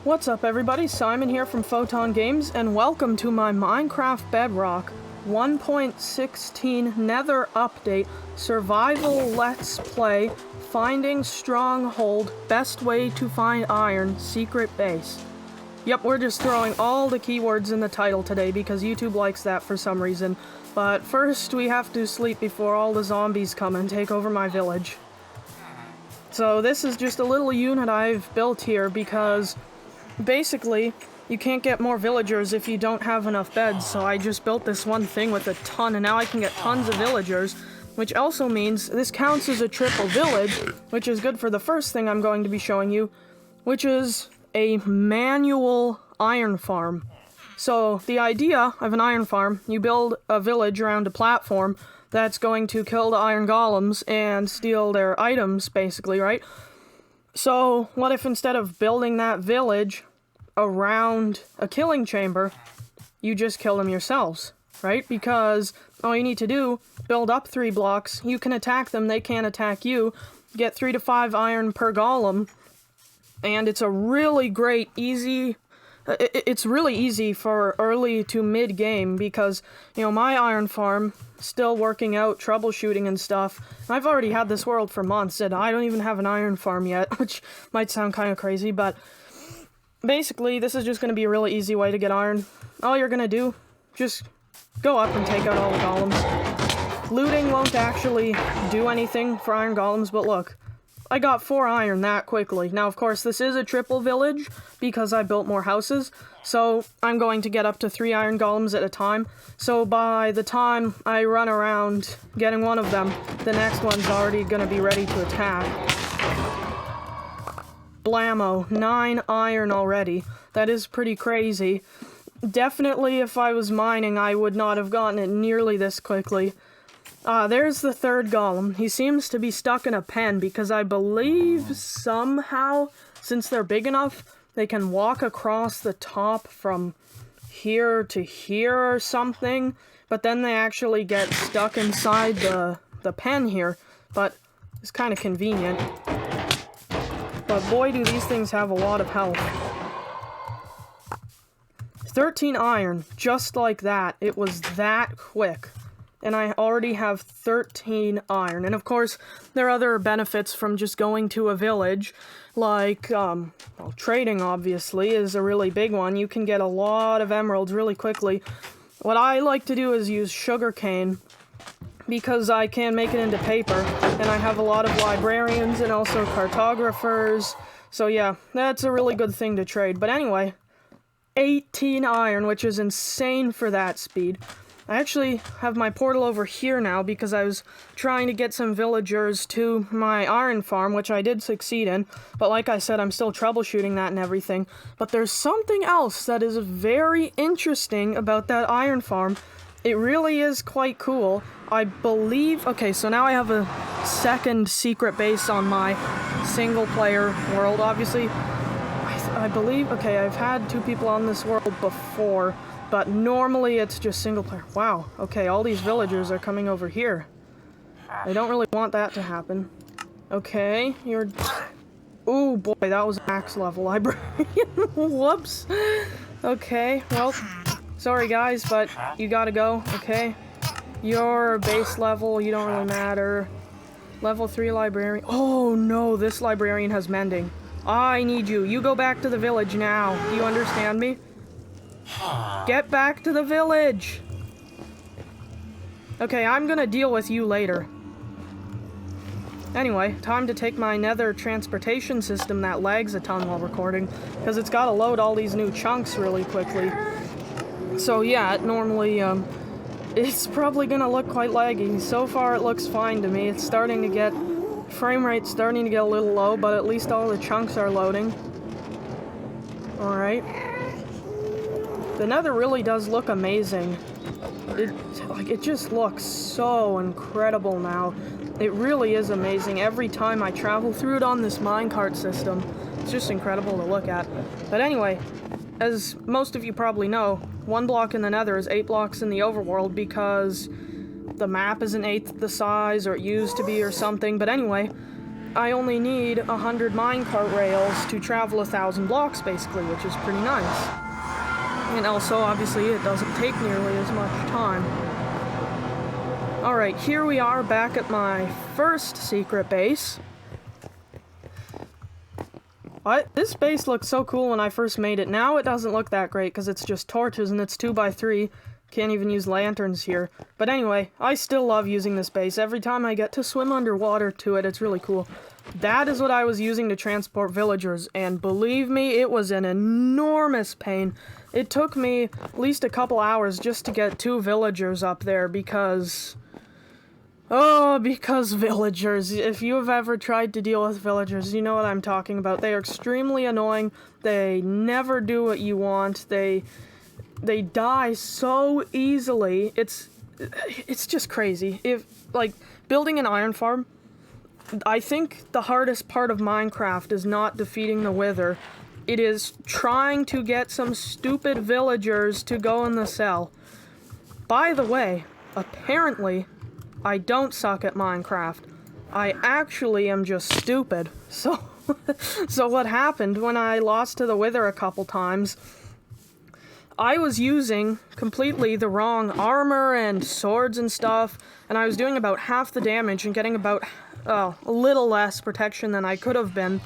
What's up everybody, Simon here from Photon Games, and welcome to my Minecraft Bedrock 1.16 Nether Update Survival Let's Play Finding Stronghold Best Way to Find Iron Secret Base. Yep, we're just throwing all the keywords in the title today because YouTube likes that for some reason. But first we have to sleep before all the zombies come and take over my village. So this is just a little unit I've built here because basically you can't get more villagers if you don't have enough beds, so I just built this one thing with a ton, and now I can get tons of villagers, which also means this counts as a triple village, which is good for the first thing I'm going to be showing you, which is a manual iron farm. So the idea of an iron farm, you build a village around a platform that's going to kill the iron golems and steal their items, basically, right? So what if instead of building that village around a killing chamber, you just kill them yourselves, right? Because all you need to do, build up 3 blocks, you can attack them, they can't attack you, get 3 to 5 iron per golem, and it's a really great, easy... It's really easy for early to mid-game because, you know, my iron farm, still working out, troubleshooting and stuff. I've already had this world for months and I don't even have an iron farm yet, which might sound kind of crazy, but basically this is just going to be a really easy way to get iron. All you're going to do, just go up and take out all the golems. Looting won't actually do anything for iron golems, but look. I got 4 iron that quickly. Now, of course, this is a triple village because I built more houses, so I'm going to get up to 3 iron golems at a time. So by the time I run around getting one of them, the next one's already going to be ready to attack. Blammo, 9 iron already. That is pretty crazy. Definitely, if I was mining, I would not have gotten it nearly this quickly. There's the 3rd golem. He seems to be stuck in a pen because I believe somehow, since they're big enough, they can walk across the top from here to here or something, but then they actually get stuck inside the pen here, but it's kind of convenient. But boy, do these things have a lot of health. 13 iron, just like that. It was that quick. And I already have 13 iron. And of course, there are other benefits from just going to a village, like, well, trading, obviously, is a really big one. You can get a lot of emeralds really quickly. What I like to do is use sugarcane, because I can make it into paper, and I have a lot of librarians and also cartographers. So yeah, that's a really good thing to trade. But anyway, 18 iron, which is insane for that speed. I actually have my portal over here now because I was trying to get some villagers to my iron farm, which I did succeed in, but like I said, I'm still troubleshooting that and everything. But there's something else that is very interesting about that iron farm. It really is quite cool. I believe... Okay, so now I have a second secret base on my single-player world, obviously. I believe... Okay, I've had 2 people on this world before, but normally it's just single player. Wow, okay, all these villagers are coming over here. I don't really want that to happen. Okay, you're... Ooh, boy, that was max level librarian. Whoops. Okay, well, sorry guys, but you gotta go, okay? Your base level, you don't really matter. Level 3 librarian. Oh no, this librarian has mending. I need you. You go back to the village now. Do you understand me? Get back to the village! Okay, I'm gonna deal with you later. Anyway, time to take my nether transportation system that lags a ton while recording, because it's gotta load all these new chunks really quickly. So yeah, it normally, it's probably gonna look quite laggy. So far it looks fine to me. It's starting to get... Frame rate's starting to get a little low, but at least all the chunks are loading. Alright. The nether really does look amazing. It just looks so incredible now. It really is amazing. Every time I travel through it on this minecart system, it's just incredible to look at. But anyway, as most of you probably know, 1 block in the nether is 8 blocks in the overworld because the map is an 1/8 the size, or it used to be or something. But anyway, I only need 100 minecart rails to travel 1,000 blocks, basically, which is pretty nice. And also, obviously, it doesn't take nearly as much time. Alright, here we are back at my first secret base. What? This base looked so cool when I first made it. Now it doesn't look that great because it's just torches and it's 2x3. Can't even use lanterns here. But anyway, I still love using this base. Every time I get to swim underwater to it, it's really cool. That is what I was using to transport villagers, and believe me, it was an enormous pain. It took me at least a couple hours just to get 2 villagers up there because... Oh, because villagers. If you have ever tried to deal with villagers, you know what I'm talking about. They are extremely annoying. They never do what you want. They die so easily. It's just crazy. If, like, building an iron farm, I think the hardest part of Minecraft is not defeating the Wither. It is trying to get some stupid villagers to go in the cell. By the way, apparently, I don't suck at Minecraft. I actually am just stupid. So what happened when I lost to the Wither a couple times, I was using completely the wrong armor and swords and stuff, and I was doing about half the damage and getting about, a little less protection than I could have been.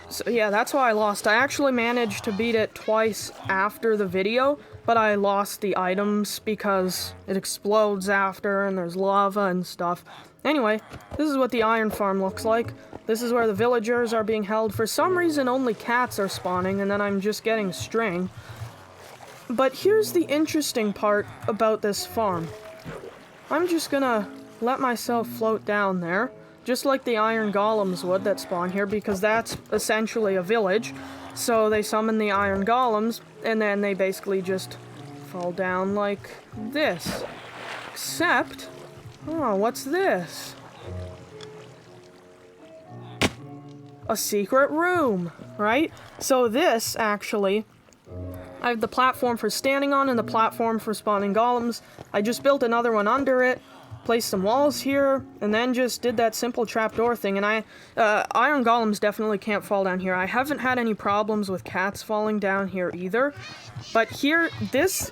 So yeah, that's why I lost. I actually managed to beat it twice after the video, but I lost the items because it explodes after and there's lava and stuff. Anyway, this is what the iron farm looks like. This is where the villagers are being held. For some reason, only cats are spawning, and then I'm just getting string. But here's the interesting part about this farm. I'm just gonna let myself float down there, just like the iron golems would that spawn here, because that's essentially a village. So they summon the iron golems, and then they basically just fall down like this. Except, oh, what's this? A secret room, right? So this, actually, I have the platform for standing on and the platform for spawning golems. I just built another one under it, placed some walls here, and then just did that simple trapdoor thing. And iron golems definitely can't fall down here. I haven't had any problems with cats falling down here either. But here,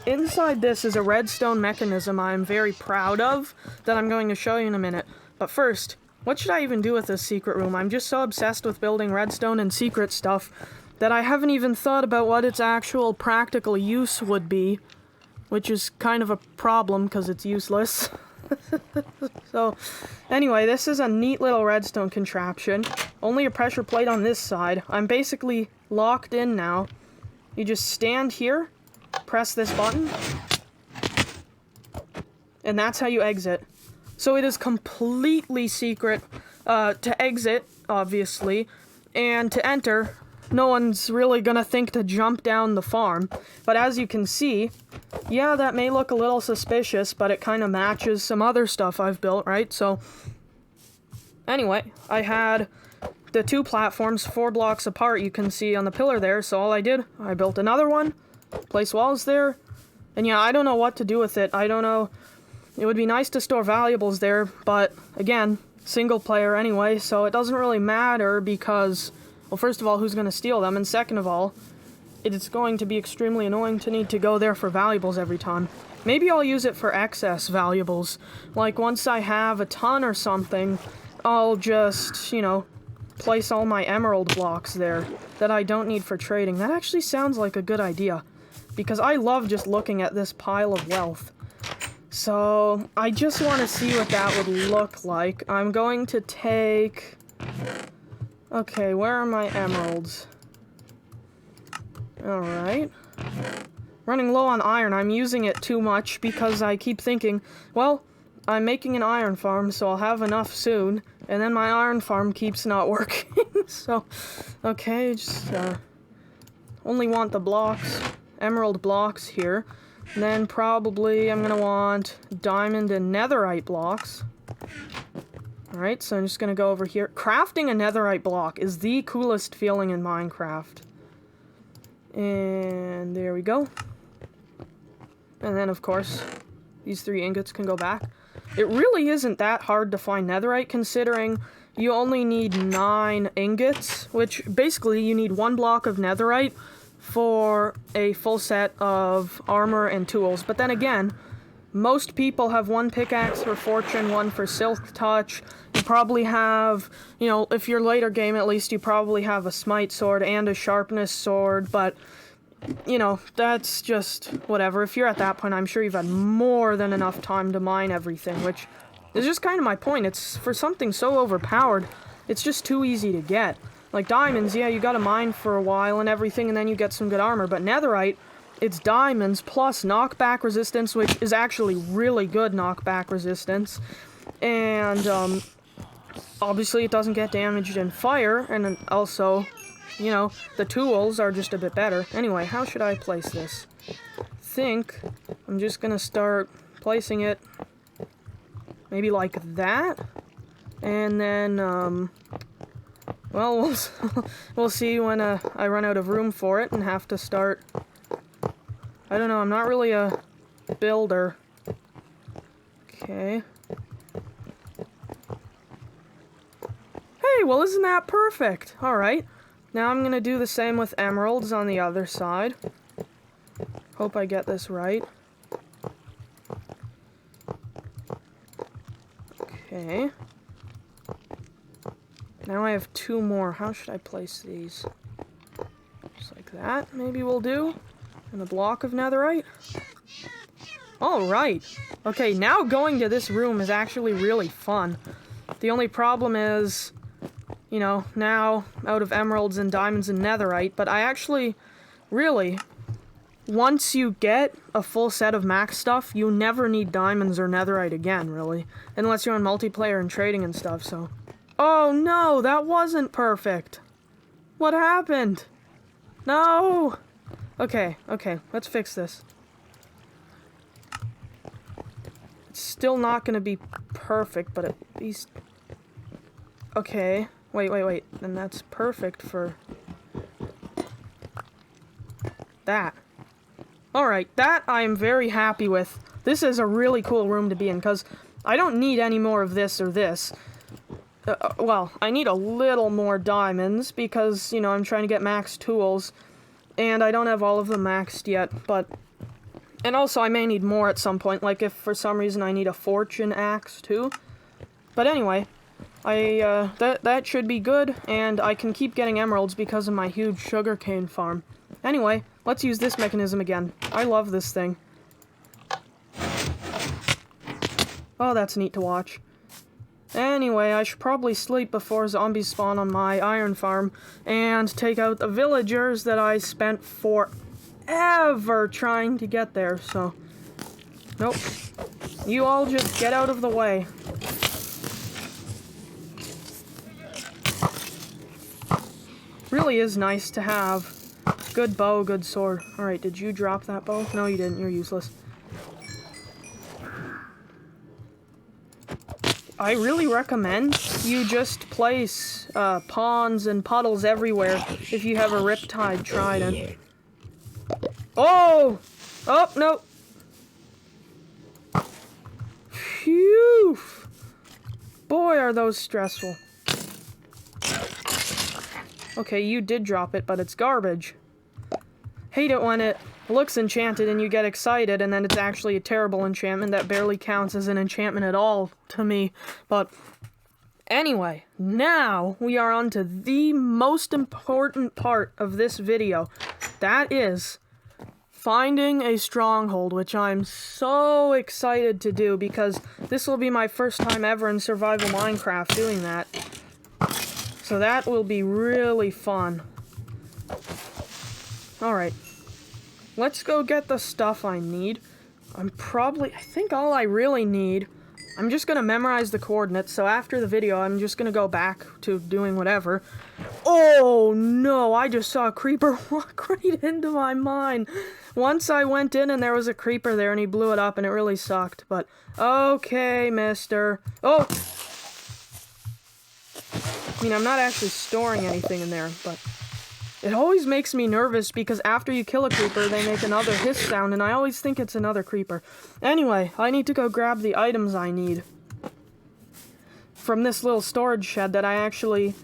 inside this is a redstone mechanism I'm very proud of that I'm going to show you in a minute. But first, what should I even do with this secret room? I'm just so obsessed with building redstone and secret stuff that I haven't even thought about what its actual practical use would be, which is kind of a problem because it's useless. So, anyway, this is a neat little redstone contraption. Only a pressure plate on this side. I'm basically locked in now. You just stand here, press this button, and that's how you exit. So it is completely secret to exit, obviously, and to enter, no one's really gonna think to jump down the farm. But as you can see, yeah, that may look a little suspicious, but it kind of matches some other stuff I've built, right? So, anyway, I had the 2 platforms 4 blocks apart, you can see on the pillar there, so all I did, I built another one, placed walls there, and yeah, I don't know what to do with it. I don't know. It would be nice to store valuables there, but again, single player anyway, so it doesn't really matter because, well, first of all, who's going to steal them? And second of all, it's going to be extremely annoying to need to go there for valuables every time. Maybe I'll use it for excess valuables. Like, once I have a ton or something, I'll just, you know, place all my emerald blocks there that I don't need for trading. That actually sounds like a good idea, because I love just looking at this pile of wealth. So, I just want to see what that would look like. I'm going to take... Okay, where are my emeralds? Alright. Running low on iron. I'm using it too much because I keep thinking, well, I'm making an iron farm, so I'll have enough soon. And then my iron farm keeps not working. So, okay, just only want the blocks, emerald blocks here. And then probably I'm gonna want diamond and netherite blocks. Alright, so I'm just gonna go over here. Crafting a netherite block is the coolest feeling in Minecraft. And there we go. And then, of course, these 3 ingots can go back. It really isn't that hard to find netherite, considering you only need 9 ingots, which basically you need 1 block of netherite for a full set of armor and tools. But then again, most people have 1 pickaxe for fortune, 1 for silk touch. You probably have, you know, if you're later game at least, you probably have a smite sword and a sharpness sword, but, you know, that's just whatever. If you're at that point, I'm sure you've had more than enough time to mine everything, which is just kind of my point. It's for something so overpowered, it's just too easy to get. Like diamonds, yeah, you gotta mine for a while and everything, and then you get some good armor, but netherite, it's diamonds plus knockback resistance, which is actually really good knockback resistance, and obviously it doesn't get damaged in fire, and then also, you know, the tools are just a bit better. Anyway, how should I place this? Think I'm just gonna start placing it maybe like that, and then well, we'll see when I run out of room for it and have to start. I don't know, I'm not really a builder. Okay. Hey, well, isn't that perfect? Alright. Now I'm gonna do the same with emeralds on the other side. Hope I get this right. Okay. Now I have 2 more. How should I place these? Just like that, maybe we'll do. And a block of netherite. Alright. Okay, now going to this room is actually really fun. The only problem is, you know, now out of emeralds and diamonds and netherite, but I actually, really, once you get a full set of max stuff, you never need diamonds or netherite again, really. Unless you're on multiplayer and trading and stuff, so. Oh no, that wasn't perfect. What happened? No! Okay, let's fix this. It's still not gonna be perfect, but at least... Okay, wait, and that's perfect for... that. Alright, that I am very happy with. This is a really cool room to be in, because I don't need any more of this or this. Well, I need a little more diamonds, because, you know, I'm trying to get max tools, and I don't have all of them maxed yet, but... And also, I may need more at some point, like if for some reason I need a fortune axe, too. But anyway, that should be good, and I can keep getting emeralds because of my huge sugarcane farm. Anyway, let's use this mechanism again. I love this thing. Oh, that's neat to watch. Anyway, I should probably sleep before zombies spawn on my iron farm, and take out the villagers that I spent forever trying to get there, so... Nope. You all just get out of the way. Really is nice to have good bow, good sword. Alright, did you drop that bow? No, you didn't. You're useless. I really recommend you just place ponds and puddles everywhere if you have a Riptide Trident. Oh! Oh, no! Phew! Boy, are those stressful. Okay, you did drop it, but it's garbage. Hate it when it looks enchanted and you get excited and then it's actually a terrible enchantment that barely counts as an enchantment at all to me. But anyway, now we are on to the most important part of this video. That is finding a stronghold, which I'm so excited to do because this will be my first time ever in survival Minecraft doing that. So that will be really fun. Alright. Let's go get the stuff I need. I think all I really need, I'm just gonna memorize the coordinates, so after the video, I'm just gonna go back to doing whatever. Oh no, I just saw a creeper walk right into my mine. Once I went in and there was a creeper there and he blew it up and it really sucked, but okay, mister. Oh! I mean, I'm not actually storing anything in there, but it always makes me nervous because after you kill a creeper, they make another hiss sound, and I always think it's another creeper. Anyway, I need to go grab the items I need. from this little storage shed that I actually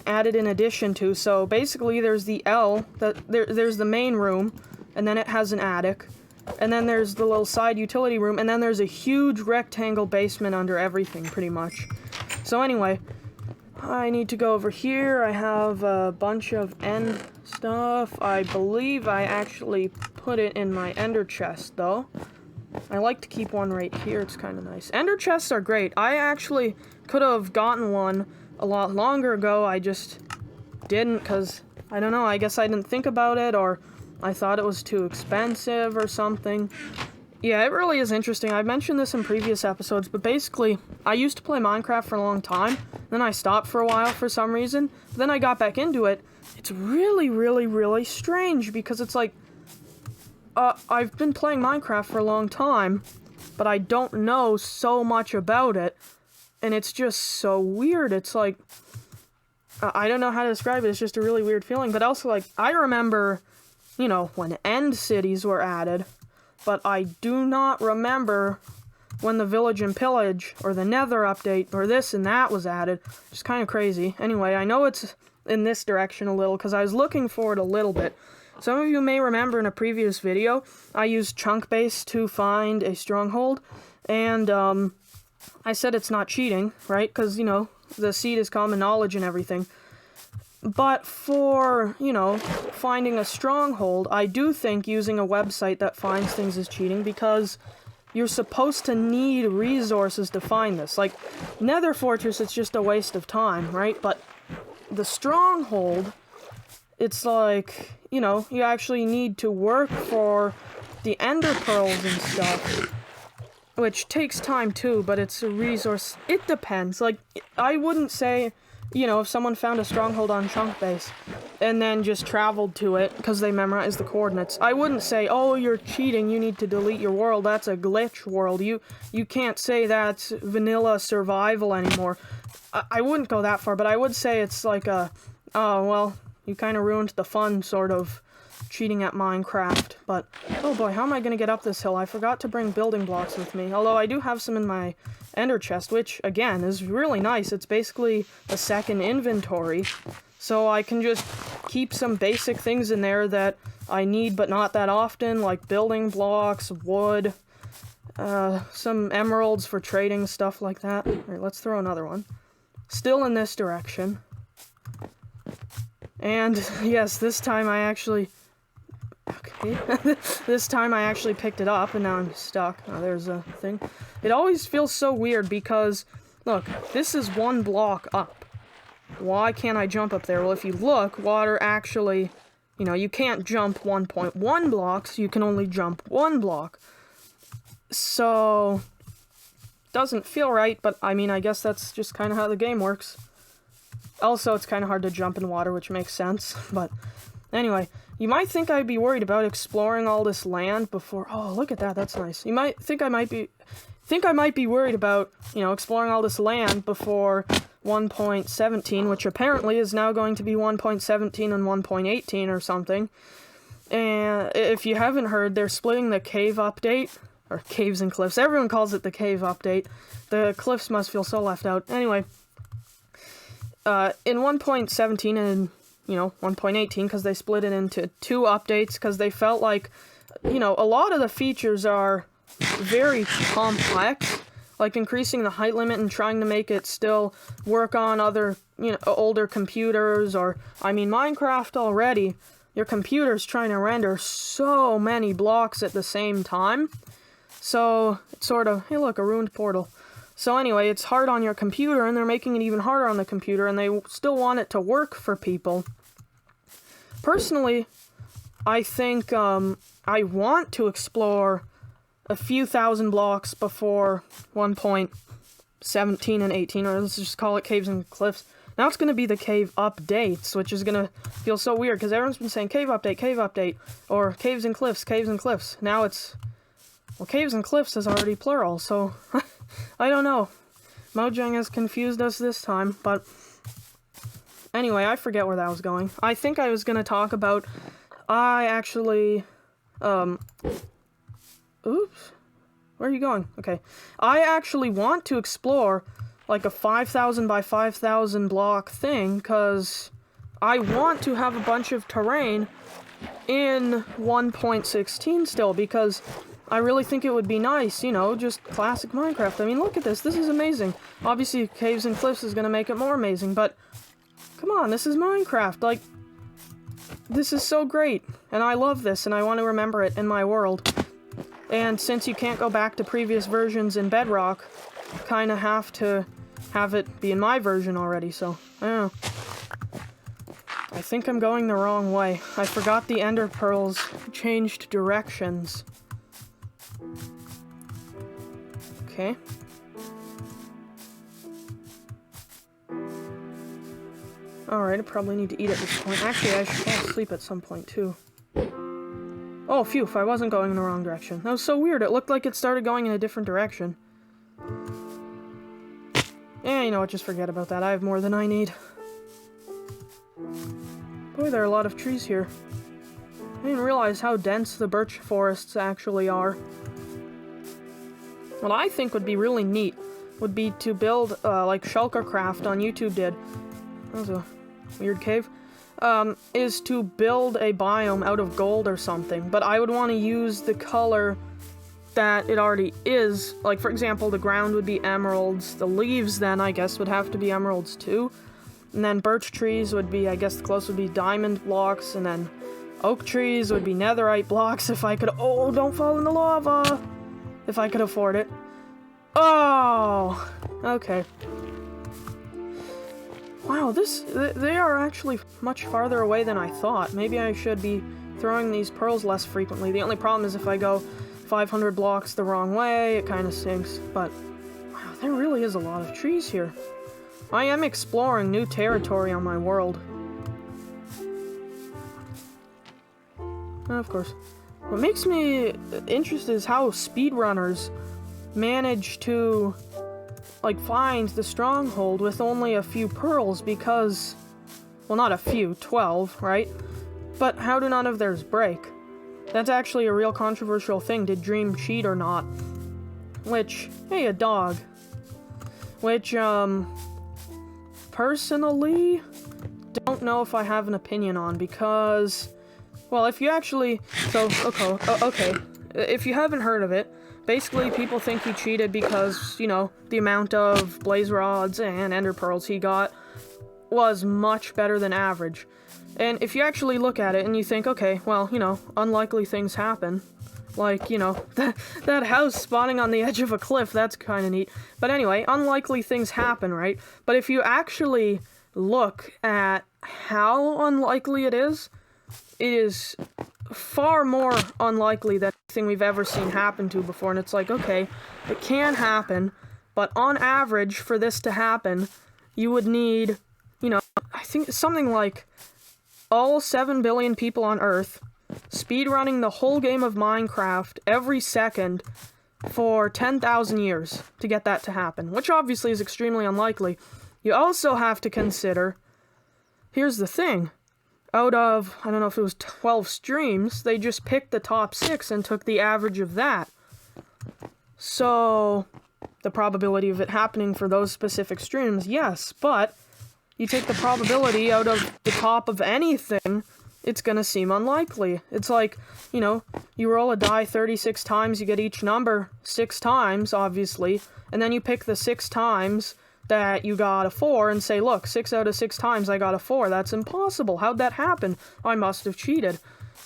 added in addition to. So basically there's the L, there's the main room, and then it has an attic, and then there's the little side utility room, and then there's a huge rectangle basement under everything, pretty much. So anyway, I need to go over here. I have a bunch of end stuff. I believe I actually put it in my ender chest, though. I like to keep one right here. It's kind of nice. Ender chests are great. I actually could have gotten one a lot longer ago. I just didn't because, I don't know, I guess I didn't think about it, or I thought it was too expensive or something. Yeah, it really is interesting. I've mentioned this in previous episodes, but basically, I used to play Minecraft for a long time, then I stopped for a while for some reason, then I got back into it. It's really, really, really strange, because it's like, I've been playing Minecraft for a long time, but I don't know so much about it, and it's just so weird. It's like, I don't know how to describe it, it's just a really weird feeling, but also, like, I remember, you know, when end cities were added, but I do not remember when the Village and Pillage, or the Nether update, or this and that was added. It's kind of crazy. Anyway, I know it's in this direction a little, because I was looking for it a little bit. Some of you may remember in a previous video, I used chunk base to find a stronghold, and I said it's not cheating, right? Because, you know, the seed is common knowledge and everything. But for, you know, finding a stronghold, I do think using a website that finds things is cheating, because you're supposed to need resources to find this. Like, Nether Fortress, it's just a waste of time, right? But the stronghold, it's like, you know, you actually need to work for the ender pearls and stuff, which takes time too, but it's a resource. It depends. Like, I wouldn't say, you know, if someone found a stronghold on chunk base and then just traveled to it because they memorized the coordinates, I wouldn't say, oh, you're cheating, you need to delete your world, that's a glitch world, you can't say that's vanilla survival anymore. I wouldn't go that far, but I would say it's like a, oh, well, you kind of ruined the fun, sort of, cheating at Minecraft. But, oh boy, how am I going to get up this hill? I forgot to bring building blocks with me, although I do have some in my ender chest, which, again, is really nice. It's basically a second inventory, so I can just keep some basic things in there that I need but not that often, like building blocks, wood, some emeralds for trading, stuff like that. Alright, let's throw another one. Still in this direction. And, yes, this time I actually... Okay. This time I actually picked it up, and now I'm stuck. Oh, there's a thing. It always feels so weird because, look, this is one block up. Why can't I jump up there? Well, if you look, water actually... You know, you can't jump 1.1 blocks, you can only jump 1 block. So... Doesn't feel right, but, I mean, I guess that's just kind of how the game works. Also, it's kind of hard to jump in water, which makes sense, but anyway, you might think I'd be worried about exploring all this land before... Oh, look at that, that's nice. You might think I might be worried about, you know, exploring all this land before 1.17, which apparently is now going to be 1.17 and 1.18 or something. And if you haven't heard, they're splitting the cave update, or caves and cliffs. Everyone calls it the cave update. The cliffs must feel so left out. Anyway, in 1.17 and, you know, 1.18, because they split it into 2 updates, because they felt like, you know, a lot of the features are very complex, like increasing the height limit and trying to make it still work on other, you know, older computers, or, I mean, Minecraft already, your computer's trying to render so many blocks at the same time, so it's sort of, hey look, a ruined portal. So anyway, it's hard on your computer, and they're making it even harder on the computer, and they still want it to work for people. Personally, I think I want to explore a few thousand blocks before 1.17 and 18, or let's just call it caves and cliffs. Now it's going to be the cave updates, which is going to feel so weird, because everyone's been saying cave update, or caves and cliffs. Now it's, well, caves and cliffs is already plural, so... I don't know. Mojang has confused us this time, but... Anyway, I forget where that was going. I think I was gonna talk about... I actually... Oops. Where are you going? Okay. I actually want to explore like a 5,000 by 5,000 block thing, because I want to have a bunch of terrain in 1.16 still, because I really think it would be nice, you know, just classic Minecraft. I mean, look at this. This is amazing. Obviously, Caves and Cliffs is going to make it more amazing, but come on, this is Minecraft. Like, this is so great, and I love this, and I want to remember it in my world. And since you can't go back to previous versions in Bedrock, kind of have to have it be in my version already, so, I don't know. I think I'm going the wrong way. I forgot the ender pearls changed directions. Okay. Alright, I probably need to eat at this point. Actually, I should fall asleep at some point, too. Oh, phew, I wasn't going in the wrong direction. That was so weird. It looked like it started going in a different direction. Yeah, you know what, just forget about that. I have more than I need. Boy, there are a lot of trees here. I didn't realize how dense the birch forests actually are. What I think would be really neat would be to build, like Shulkercraft on YouTube did. That was a weird cave. Is to build a biome out of gold or something, but I would want to use the color that it already is. Like, for example, the ground would be emeralds, the leaves then, I guess, would have to be emeralds too, and then birch trees would be, I guess the close would be diamond blocks, and then oak trees would be netherite blocks if I could— oh, don't fall in the lava! If I could afford it. Oh! Okay. Wow, they are actually much farther away than I thought. Maybe I should be throwing these pearls less frequently. The only problem is if I go 500 blocks the wrong way, it kind of sinks. But, wow, there really is a lot of trees here. I am exploring new territory on my world. Of course. What makes me interested is how speedrunners manage to, like, find the stronghold with only a few pearls, because, well, not a few, 12, right? But how do none of theirs break? That's actually a real controversial thing. Did Dream cheat or not? Which, hey, a dog. Which, personally, don't know if I have an opinion on, because, well, if you actually, so, okay, if you haven't heard of it, basically people think he cheated because, you know, the amount of blaze rods and ender pearls he got was much better than average. And if you actually look at it and you think, okay, well, you know, unlikely things happen. Like, you know, that house spawning on the edge of a cliff, that's kind of neat. But anyway, unlikely things happen, right? But if you actually look at how unlikely it is far more unlikely than anything we've ever seen happen to before. And it's like, okay, it can happen, but on average, for this to happen, you would need, you know, I think something like all 7 billion people on Earth speedrunning the whole game of Minecraft every second for 10,000 years to get that to happen, which obviously is extremely unlikely. You also have to consider, here's the thing, out of, I don't know if it was 12 streams, they just picked the top 6 and took the average of that. So, the probability of it happening for those specific streams, yes, but you take the probability out of the top of anything, it's gonna seem unlikely. It's like, you know, you roll a die 36 times, you get each number 6 times, obviously, and then you pick the 6 times that you got a 4 and say, look, 6 out of 6 times I got a 4. That's impossible. How'd that happen? I must have cheated.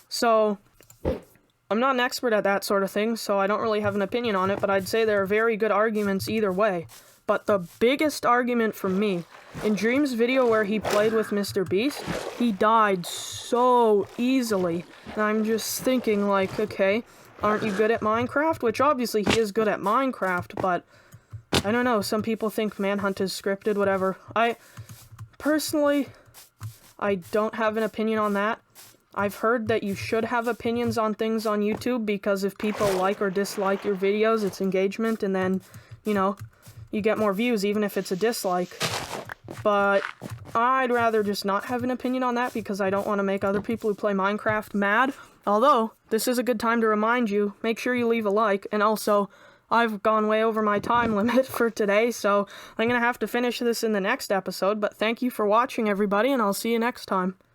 So, I'm not an expert at that sort of thing, so I don't really have an opinion on it, but I'd say there are very good arguments either way. But the biggest argument for me, in Dream's video where he played with Mr. Beast, he died so easily. And I'm just thinking, like, okay, aren't you good at Minecraft? Which obviously he is good at Minecraft, but I don't know, some people think Manhunt is scripted, whatever. Personally, I don't have an opinion on that. I've heard that you should have opinions on things on YouTube, because if people like or dislike your videos, it's engagement, and then, you know, you get more views even if it's a dislike. But I'd rather just not have an opinion on that, because I don't want to make other people who play Minecraft mad. Although, this is a good time to remind you, make sure you leave a like, and also, I've gone way over my time limit for today, so I'm gonna have to finish this in the next episode, but thank you for watching, everybody, and I'll see you next time.